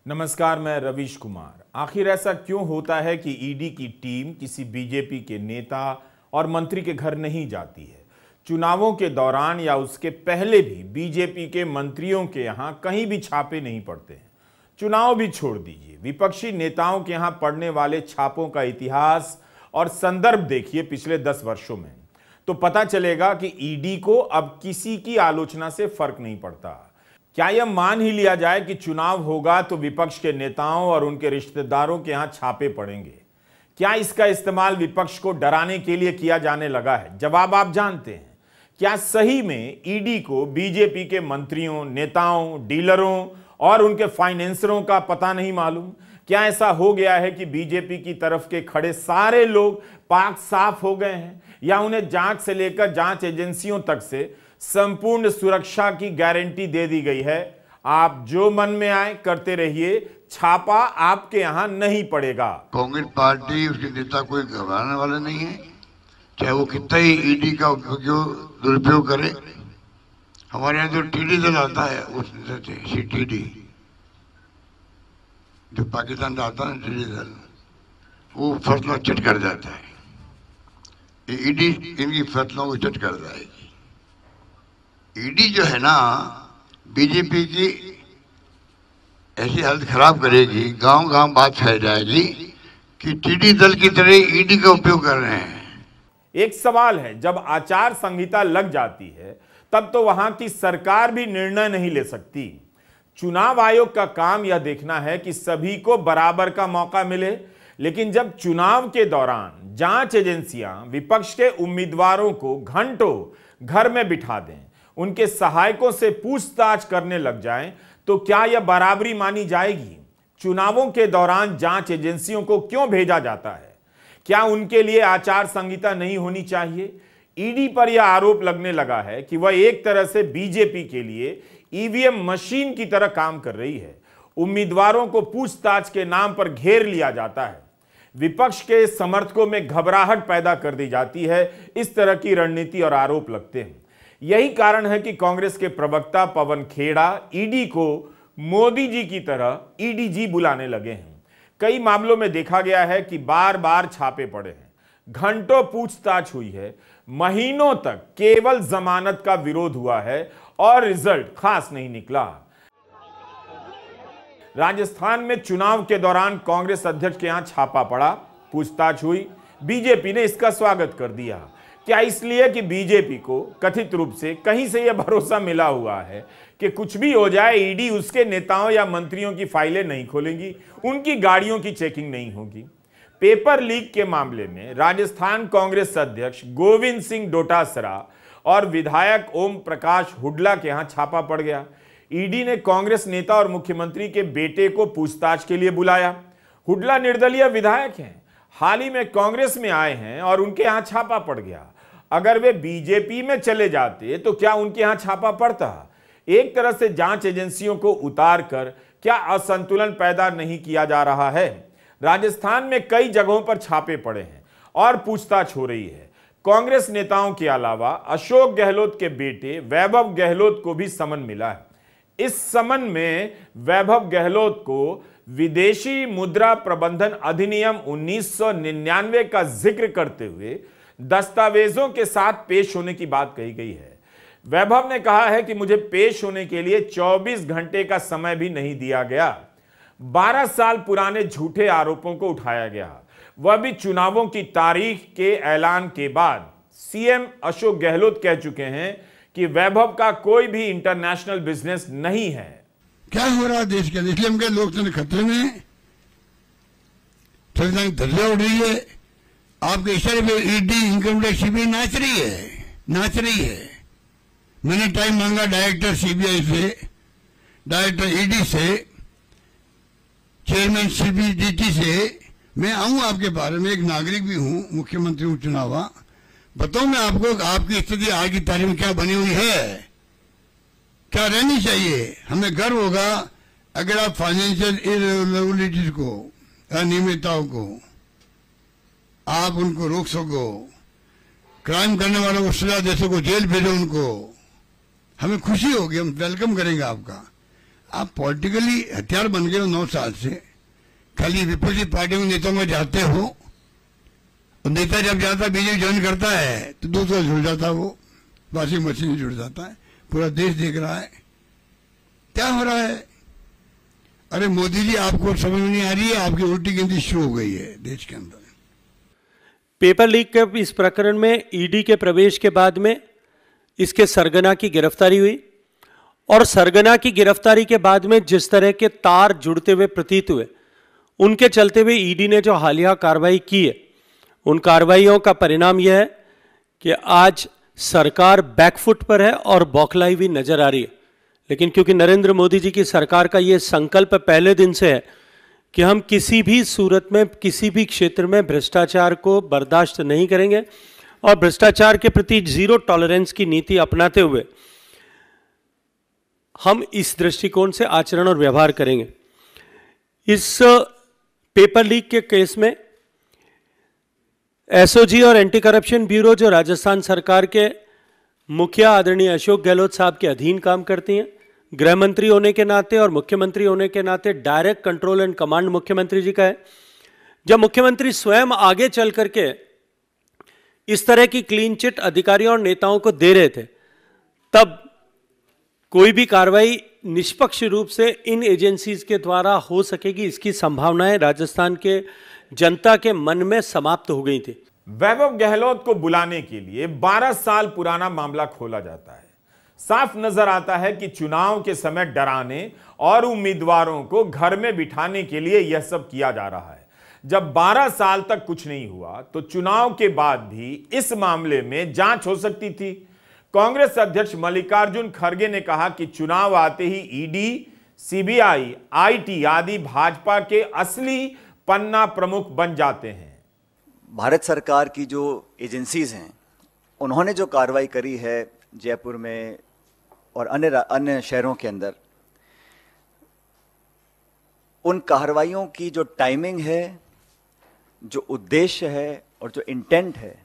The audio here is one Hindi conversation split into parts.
नमस्कार, मैं रवीश कुमार। आखिर ऐसा क्यों होता है कि ईडी की टीम किसी बीजेपी के नेता और मंत्री के घर नहीं जाती है? चुनावों के दौरान या उसके पहले भी बीजेपी के मंत्रियों के यहां कहीं भी छापे नहीं पड़ते हैं। चुनाव भी छोड़ दीजिए, विपक्षी नेताओं के यहां पड़ने वाले छापों का इतिहास और संदर्भ देखिए पिछले 10 वर्षों में, तो पता चलेगा कि ईडी को अब किसी की आलोचना से फर्क नहीं पड़ता। क्या यह मान ही लिया जाए कि चुनाव होगा तो विपक्ष के नेताओं और उनके रिश्तेदारों के यहां छापे पड़ेंगे? क्या इसका इस्तेमाल विपक्ष को डराने के लिए किया जाने लगा है? जवाब आप जानते हैं। क्या सही में ईडी को बीजेपी के मंत्रियों, नेताओं, डीलरों और उनके फाइनेंसरों का पता नहीं मालूम? क्या ऐसा हो गया है कि बीजेपी की तरफ के खड़े सारे लोग पाक साफ हो गए हैं, या उन्हें जांच से लेकर जांच एजेंसियों तक से संपूर्ण सुरक्षा की गारंटी दे दी गई है? आप जो मन में आए करते रहिए, छापा आपके यहां नहीं पड़ेगा। कांग्रेस पार्टी, उसके नेता कोई घबराने वाले नहीं है, चाहे वो कितना ही ईडी का दुरुपयोग करे। हमारे यहाँ जो टीडी दल आता है, उस सीटीडी जो पाकिस्तान का आता है ना, टीडी दल, वो फसलों चट कर जाता है। ईडी इनकी फसलों को चट कर जाएगी। ईडी जो है ना, बीजेपी की ऐसी हालत खराब करेगी, गांव गांव बात फैल जाएगी कि टीडी दल की तरह ईडी का उपयोग कर रहे हैं। एक सवाल है, जब आचार संहिता लग जाती है तब तो वहां की सरकार भी निर्णय नहीं ले सकती। चुनाव आयोग का काम यह देखना है कि सभी को बराबर का मौका मिले, लेकिन जब चुनाव के दौरान जांच एजेंसियां विपक्ष के उम्मीदवारों को घंटों घर में बिठा दें, उनके सहायकों से पूछताछ करने लग जाएं, तो क्या यह बराबरी मानी जाएगी? चुनावों के दौरान जांच एजेंसियों को क्यों भेजा जाता है? क्या उनके लिए आचार संहिता नहीं होनी चाहिए? ईडी पर यह आरोप लगने लगा है कि वह एक तरह से बीजेपी के लिए ईवीएम मशीन की तरह काम कर रही है। उम्मीदवारों को पूछताछ के नाम पर घेर लिया जाता है, विपक्ष के समर्थकों में घबराहट पैदा कर दी जाती है। इस तरह की रणनीति और आरोप लगते हैं। यही कारण है कि कांग्रेस के प्रवक्ता पवन खेड़ा ईडी को मोदी जी की तरह ईडीजी बुलाने लगे हैं। कई मामलों में देखा गया है कि बार बार छापे पड़े हैं, घंटों पूछताछ हुई है, महीनों तक केवल जमानत का विरोध हुआ है और रिजल्ट खास नहीं निकला। राजस्थान में चुनाव के दौरान कांग्रेस अध्यक्ष के यहां छापा पड़ा, पूछताछ हुई, बीजेपी ने इसका स्वागत कर दिया। क्या इसलिए कि बीजेपी को कथित रूप से कहीं से यह भरोसा मिला हुआ है कि कुछ भी हो जाए, ईडी उसके नेताओं या मंत्रियों की फाइलें नहीं खोलेंगी, उनकी गाड़ियों की चेकिंग नहीं होगी? पेपर लीक के मामले में राजस्थान कांग्रेस अध्यक्ष गोविंद सिंह डोटासरा और विधायक ओम प्रकाश हुड्डा के यहां छापा पड़ गया। ईडी ने कांग्रेस नेता और मुख्यमंत्री के बेटे को पूछताछ के लिए बुलाया। हुड्डा निर्दलीय विधायक हैं, हाल ही में कांग्रेस में आए हैं और उनके यहां छापा पड़ गया। अगर वे बीजेपी में चले जाते तो क्या उनके यहां छापा पड़ता? एक तरह से जांच एजेंसियों को उतार कर क्या असंतुलन पैदा नहीं किया जा रहा है? राजस्थान में कई जगहों पर छापे पड़े हैं और पूछताछ हो रही है। कांग्रेस नेताओं के अलावा अशोक गहलोत के बेटे वैभव गहलोत को भी समन मिला है। इस समन में वैभव गहलोत को विदेशी मुद्रा प्रबंधन अधिनियम 1999 का जिक्र करते हुए दस्तावेजों के साथ पेश होने की बात कही गई है। वैभव ने कहा है कि मुझे पेश होने के लिए 24 घंटे का समय भी नहीं दिया गया। 12 साल पुराने झूठे आरोपों को उठाया गया, वह भी चुनावों की तारीख के ऐलान के बाद। सीएम अशोक गहलोत कह चुके हैं कि वैभव का कोई भी इंटरनेशनल बिजनेस नहीं है। क्या हो रहा है देश के? इसलिए हम कहे लोकतंत्र खतरे में, संविधान की धज्जियां उड़ रही है। आपके इशारे पे ईडी, इनकम टैक्स, सीबीआई नाच रही है। मैंने टाइम मांगा डायरेक्टर सीबीआई से, डायरेक्टर ईडी से, चेयरमैन सीबीडीटी से। मैं आऊं आपके बारे में, एक नागरिक भी हूं, मुख्यमंत्री हूं चुनावा। बताऊं मैं आपको आपकी स्थिति आज की तारीख में क्या बनी हुई है, क्या रहनी चाहिए। हमें गर्व होगा अगर आप फाइनेंशियल इरेगुलरिटीज को, अनियमितताओं को आप उनको रोक सको, क्राइम करने वालों को सजा दे सको, जेल भेजो उनको। हमें खुशी होगी, हम वेलकम करेंगे आपका। आप पॉलिटिकली हथियार बन गए हो 9 साल से, खाली विपक्षी पार्टियों के नेताओं में जाते हो, और नेता जब जाता बीजेपी ज्वाइन करता है तो दूसरा जुड़ जाता, वो वॉशिंग मशीन में जुड़ जाता है। पूरा देश देख रहा है क्या हो रहा है। अरे मोदी जी, आपको समझ में नहीं आ रही है, आपकी उल्टी गिनती शुरू हो गई है देश के अंदर। पेपर लीक के इस प्रकरण में ईडी के प्रवेश के बाद में इसके सरगना की गिरफ्तारी हुई, और सरगना की गिरफ्तारी के बाद में जिस तरह के तार जुड़ते हुए प्रतीत हुए, उनके चलते हुए ईडी ने जो हालिया कार्रवाई की है, उन कार्रवाइयों का परिणाम यह है कि आज सरकार बैकफुट पर है और बौखलाई हुई नजर आ रही है। लेकिन क्योंकि नरेंद्र मोदी जी की सरकार का यह संकल्प पहले दिन से है कि हम किसी भी सूरत में, किसी भी क्षेत्र में भ्रष्टाचार को बर्दाश्त नहीं करेंगे, और भ्रष्टाचार के प्रति जीरो टॉलरेंस की नीति अपनाते हुए हम इस दृष्टिकोण से आचरण और व्यवहार करेंगे। इस पेपर लीक के केस में एसओजी और एंटी करप्शन ब्यूरो, जो राजस्थान सरकार के मुखिया आदरणीय अशोक गहलोत साहब के अधीन काम करती हैं, गृह मंत्री होने के नाते और मुख्यमंत्री होने के नाते डायरेक्ट कंट्रोल एंड कमांड मुख्यमंत्री जी का है। जब मुख्यमंत्री स्वयं आगे चल करके इस तरह की क्लीन चिट अधिकारियों और नेताओं को दे रहे थे, तब कोई भी कार्रवाई निष्पक्ष रूप से इन एजेंसीज के द्वारा हो सकेगी, इसकी संभावनाएं राजस्थान के जनता के मन में समाप्त हो गई थी। वैभव गहलोत को बुलाने के लिए 12 साल पुराना मामला खोला जाता है। साफ नजर आता है कि चुनाव के समय डराने और उम्मीदवारों को घर में बिठाने के लिए यह सब किया जा रहा है। जब 12 साल तक कुछ नहीं हुआ तो चुनाव के बाद भी इस मामले में जांच हो सकती थी। कांग्रेस अध्यक्ष मल्लिकार्जुन खड़गे ने कहा कि चुनाव आते ही ईडी, सीबीआई, आईटी आदि भाजपा के असली पन्ना प्रमुख बन जाते हैं। भारत सरकार की जो एजेंसीज हैं, उन्होंने जो कार्रवाई करी है जयपुर में और अन्य शहरों के अंदर, उन कार्रवाइयों की जो टाइमिंग है, जो उद्देश्य है और जो इंटेंट है,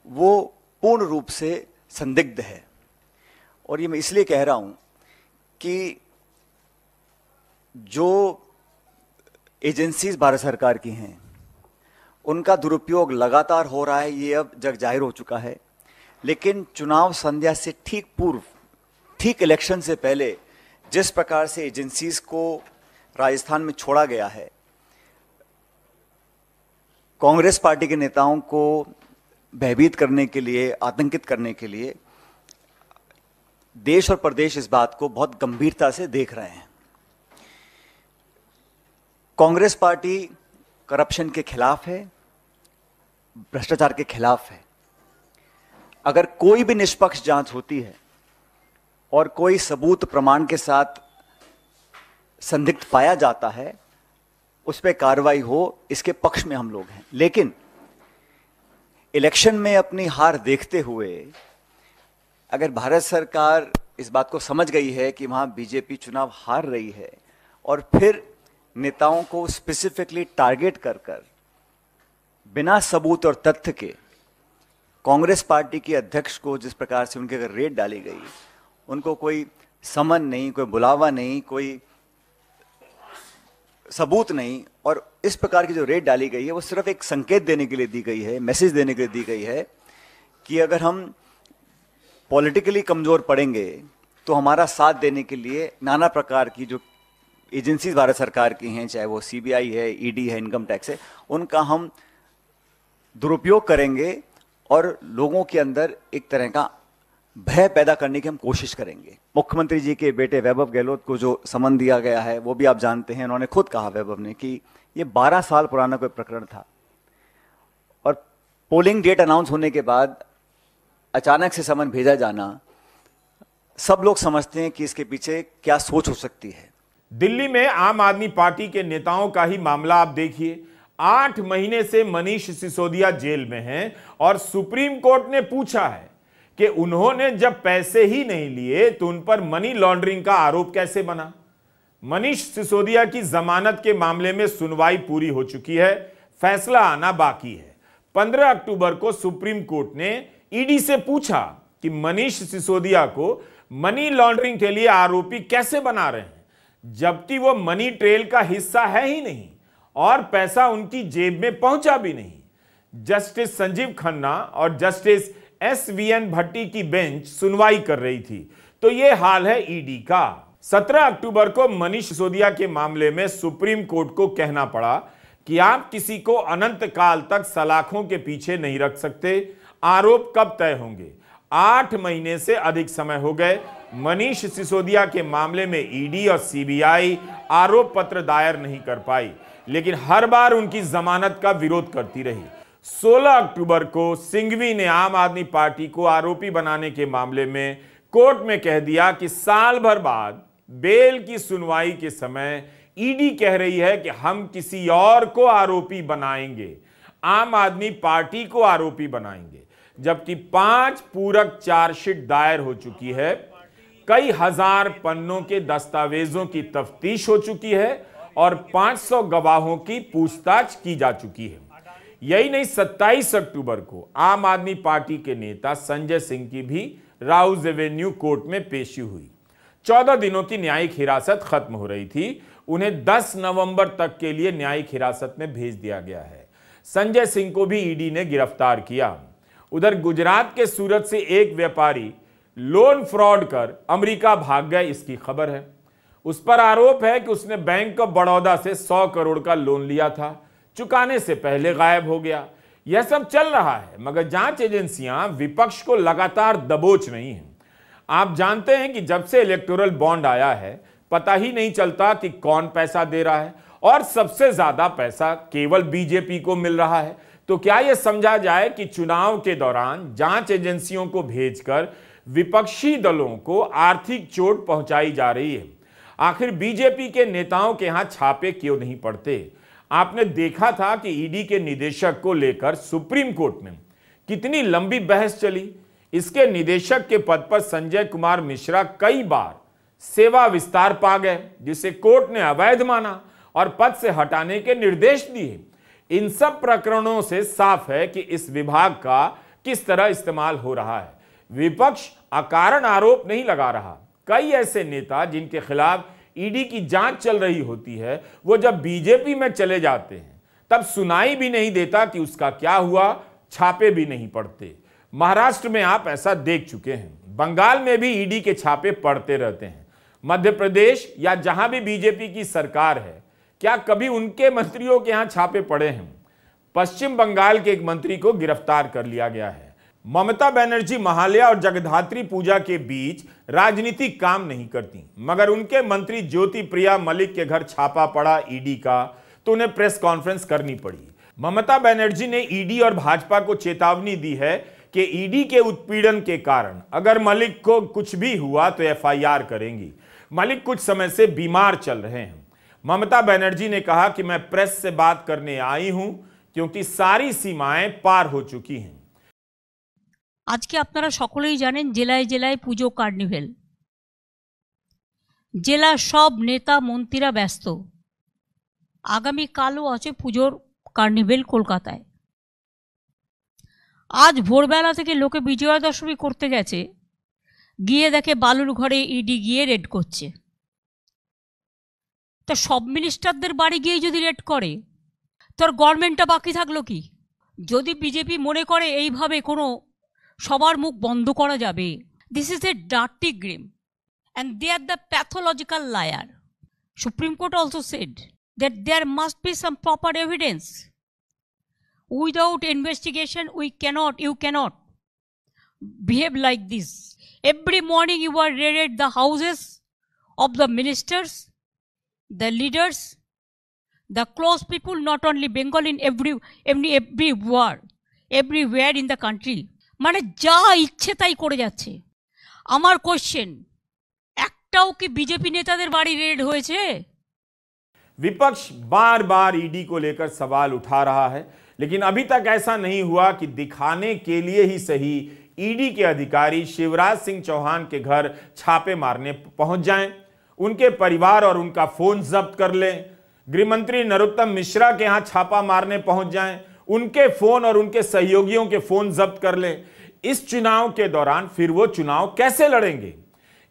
वो पूर्ण रूप से संदिग्ध है। और ये मैं इसलिए कह रहा हूं कि जो एजेंसीज भारत सरकार की हैं, उनका दुरुपयोग लगातार हो रहा है, ये अब जग जाहिर हो चुका है। लेकिन चुनाव संध्या से ठीक पूर्व, ठीक इलेक्शन से पहले जिस प्रकार से एजेंसीज को राजस्थान में छोड़ा गया है, कांग्रेस पार्टी के नेताओं को भयभीत करने के लिए, आतंकित करने के लिए, देश और प्रदेश इस बात को बहुत गंभीरता से देख रहे हैं। कांग्रेस पार्टी करप्शन के खिलाफ है, भ्रष्टाचार के खिलाफ है। अगर कोई भी निष्पक्ष जांच होती है और कोई सबूत प्रमाण के साथ संदिग्ध पाया जाता है, उस पर कार्रवाई हो, इसके पक्ष में हम लोग हैं। लेकिन इलेक्शन में अपनी हार देखते हुए अगर भारत सरकार इस बात को समझ गई है कि वहां बीजेपी चुनाव हार रही है, और फिर नेताओं को स्पेसिफिकली टारगेट कर बिना सबूत और तथ्य के कांग्रेस पार्टी के अध्यक्ष को जिस प्रकार से उनके अगर रेड डाली गई, उनको कोई समन नहीं, कोई बुलावा नहीं, कोई सबूत नहीं, और इस प्रकार की जो रेड डाली गई है वो सिर्फ एक संकेत देने के लिए दी गई है, मैसेज देने के लिए दी गई है कि अगर हम पॉलिटिकली कमजोर पड़ेंगे तो हमारा साथ देने के लिए नाना प्रकार की जो एजेंसीज भारत सरकार की हैं, चाहे वो सीबीआई है, ईडी है, इनकम टैक्स है, उनका हम दुरुपयोग करेंगे और लोगों के अंदर एक तरह का भय पैदा करने की हम कोशिश करेंगे। मुख्यमंत्री जी के बेटे वैभव गहलोत को जो समन दिया गया है, वो भी आप जानते हैं। उन्होंने खुद कहा, वैभव ने, कि ये 12 साल पुराना कोई प्रकरण था, और पोलिंग डेट अनाउंस होने के बाद अचानक से समन भेजा जाना, सब लोग समझते हैं कि इसके पीछे क्या सोच हो सकती है। दिल्ली में आम आदमी पार्टी के नेताओं का ही मामला आप देखिए। 8 महीने से मनीष सिसोदिया जेल में हैं और सुप्रीम कोर्ट ने पूछा है कि उन्होंने जब पैसे ही नहीं लिए तो उन पर मनी लॉन्ड्रिंग का आरोप कैसे बना। मनीष सिसोदिया की जमानत के मामले में सुनवाई पूरी हो चुकी है, फैसला आना बाकी है। 15 अक्टूबर को सुप्रीम कोर्ट ने ईडी से पूछा कि मनीष सिसोदिया को मनी लॉन्ड्रिंग के लिए आरोपी कैसे बना रहे हैं। जबकि वो मनी ट्रेल का हिस्सा है ही नहीं और पैसा उनकी जेब में पहुंचा भी नहीं। जस्टिस संजीव खन्ना और जस्टिस SVN भट्टी की बेंच सुनवाई कर रही थी तो यह हाल है ईडी का। 17 अक्टूबर को मनीष सिसोदिया के मामले में सुप्रीम कोर्ट को कहना पड़ा कि आप किसी को अनंत काल तक सलाखों के पीछे नहीं रख सकते। आरोप कब तय होंगे? 8 महीने से अधिक समय हो गए। मनीष सिसोदिया के मामले में ईडी और CBI आरोप पत्र दायर नहीं कर पाई, लेकिन हर बार उनकी जमानत का विरोध करती रही। 16 अक्टूबर को सिंघवी ने आम आदमी पार्टी को आरोपी बनाने के मामले में कोर्ट में कह दिया कि साल भर बाद बेल की सुनवाई के समय ईडी कह रही है कि हम किसी और को आरोपी बनाएंगे, आम आदमी पार्टी को आरोपी बनाएंगे, जबकि 5 पूरक चार्जशीट दायर हो चुकी है। कई हजार पन्नों के दस्तावेजों की तफ्तीश हो चुकी है और 500 गवाहों की पूछताछ की जा चुकी है। यही नहीं, 27 अक्टूबर को आम आदमी पार्टी के नेता संजय सिंह की भी राउज एवेन्यू कोर्ट में पेशी हुई। 14 दिनों की न्यायिक हिरासत खत्म हो रही थी। उन्हें 10 नवंबर तक के लिए न्यायिक हिरासत में भेज दिया गया है। संजय सिंह को भी ईडी ने गिरफ्तार किया। उधर गुजरात के सूरत से एक व्यापारी लोन फ्रॉड कर अमेरिका भाग गए, इसकी खबर है। उस पर आरोप है कि उसने बैंक ऑफ बड़ौदा से 100 करोड़ का लोन लिया था, चुकाने से पहले गायब हो गया। यह सब चल रहा है मगर जांच एजेंसियां विपक्ष को लगातार दबोच रही हैं। आप जानते हैं कि जब से इलेक्टोरल बॉन्ड आया है पता ही नहीं चलता कि कौन पैसा दे रहा है और सबसे ज्यादा पैसा केवल बीजेपी को मिल रहा है। तो क्या यह समझा जाए कि चुनाव के दौरान जांच एजेंसियों को भेजकर विपक्षी दलों को आर्थिक चोट पहुंचाई जा रही है? आखिर बीजेपी के नेताओं के यहां छापे क्यों नहीं पड़ते? आपने देखा था कि ईडी के निदेशक को लेकर सुप्रीम कोर्ट में कितनी लंबी बहस चली। इसके निदेशक के पद पर संजय कुमार मिश्रा कई बार सेवा विस्तार पा गए, जिसे कोर्ट ने अवैध माना और पद से हटाने के निर्देश दिए। इन सब प्रकरणों से साफ है कि इस विभाग का किस तरह इस्तेमाल हो रहा है। विपक्ष अकारण आरोप नहीं लगा रहा। कई ऐसे नेता जिनके खिलाफ ईडी की जांच चल रही होती है, वो जब बीजेपी में चले जाते हैं तब सुनाई भी नहीं देता कि उसका क्या हुआ, छापे भी नहीं पड़ते। महाराष्ट्र में आप ऐसा देख चुके हैं। बंगाल में भी ईडी के छापे पड़ते रहते हैं। मध्य प्रदेश या जहां भी बीजेपी की सरकार है, क्या कभी उनके मंत्रियों के यहां छापे पड़े हैं? पश्चिम बंगाल के एक मंत्री को गिरफ्तार कर लिया गया है। ममता बनर्जी महालया और जगद्धात्री पूजा के बीच राजनीतिक काम नहीं करती, मगर उनके मंत्री ज्योति प्रिया मलिक के घर छापा पड़ा ईडी का तो उन्हें प्रेस कॉन्फ्रेंस करनी पड़ी। ममता बनर्जी ने ईडी और भाजपा को चेतावनी दी है कि ईडी के उत्पीड़न के कारण अगर मलिक को कुछ भी हुआ तो FIR करेंगी। मलिक कुछ समय से बीमार चल रहे हैं। ममता बनर्जी ने कहा कि मैं प्रेस से बात करने आई हूं क्योंकि सारी सीमाएं पार हो चुकी हैं। আজকে আপনারা সকলেই জানেন জেলায় জেলায় পুজো কার্নিভেল, জেলার সব নেতা মন্ত্রীরা ব্যস্ত। আগামীকালও আছে পুজোর কার্নিভেল কলকাতায়। আজ ভোরবেলা থেকে লোকে বিজয়া দশমী করতে গেছে, গিয়ে দেখে বালুর ঘরে ইডি গিয়ে রেড করছে। তো সব মিনিস্টারদের বাড়ি গিয়ে যদি রেড করে তোর গভর্নমেন্টটা বাকি থাকলো কি? যদি বিজেপি মনে করে এইভাবে কোনো সবার মুখ বন্ধ করা যাবে, this is a dirty game and they are the pathological liar. Supreme Court also said that there must be some proper evidence. Without investigation you cannot behave like this. Every morning you are raided the houses of the ministers, the leaders, the close people, not only Bengal, in everywhere in the country. মানে যা ইচ্ছে তাই করে যাচ্ছে। আমার কোশ্চেন, একটাও কি বিজেপি নেতাদের বাড়ি রেড হয়েছে? विपक्ष बार बार ईडी को लेकर सवाल उठा रहा है, लेकिन अभी तक ऐसा नहीं हुआ कि दिखाने के लिए ही सही ईडी के अधिकारी शिवराज सिंह चौहान के घर छापे मारने पहुंच जाएं, उनके परिवार और उनका फोन जब्त कर लें, गृहमंत्री नरोत्तम मिश्रा के यहां छापा मारने पहुंच जाएं, उनके फोन और उनके सहयोगियों के फोन जब्त कर लें। इस चुनाव के दौरान फिर वो चुनाव कैसे लड़ेंगे?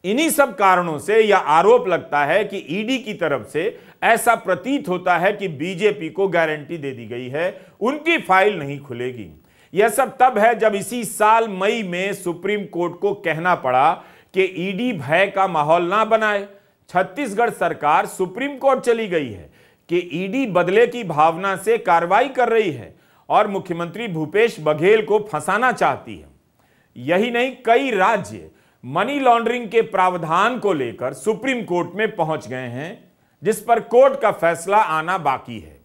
इन्हीं सब कारणों से यह आरोप लगता है कि ईडी की तरफ से ऐसा प्रतीत होता है कि बीजेपी को गारंटी दे दी गई है, उनकी फाइल नहीं खुलेगी। यह सब तब है जब इसी साल मई में सुप्रीम कोर्ट को कहना पड़ा कि ईडी भय का माहौल ना बनाए। छत्तीसगढ़ सरकार सुप्रीम कोर्ट चली गई है कि ईडी बदले की भावना से कार्रवाई कर रही है और मुख्यमंत्री भूपेश बघेल को फंसाना चाहती है। यही नहीं, कई राज्य मनी लॉन्ड्रिंग के प्रावधान को लेकर सुप्रीम कोर्ट में पहुंच गए हैं, जिस पर कोर्ट का फैसला आना बाकी है।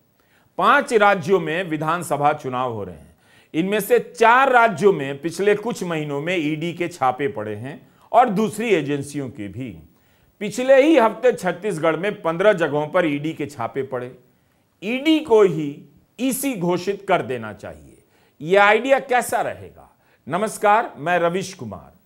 5 राज्यों में विधानसभा चुनाव हो रहे हैं। इनमें से 4 राज्यों में पिछले कुछ महीनों में ईडी के छापे पड़े हैं और दूसरी एजेंसियों के भी। पिछले ही हफ्ते छत्तीसगढ़ में 15 जगहों पर ईडी के छापे पड़े। ईडी को ही ईसी घोषित कर देना चाहिए। यह आइडिया कैसा रहेगा? नमस्कार, मैं रविश कुमार।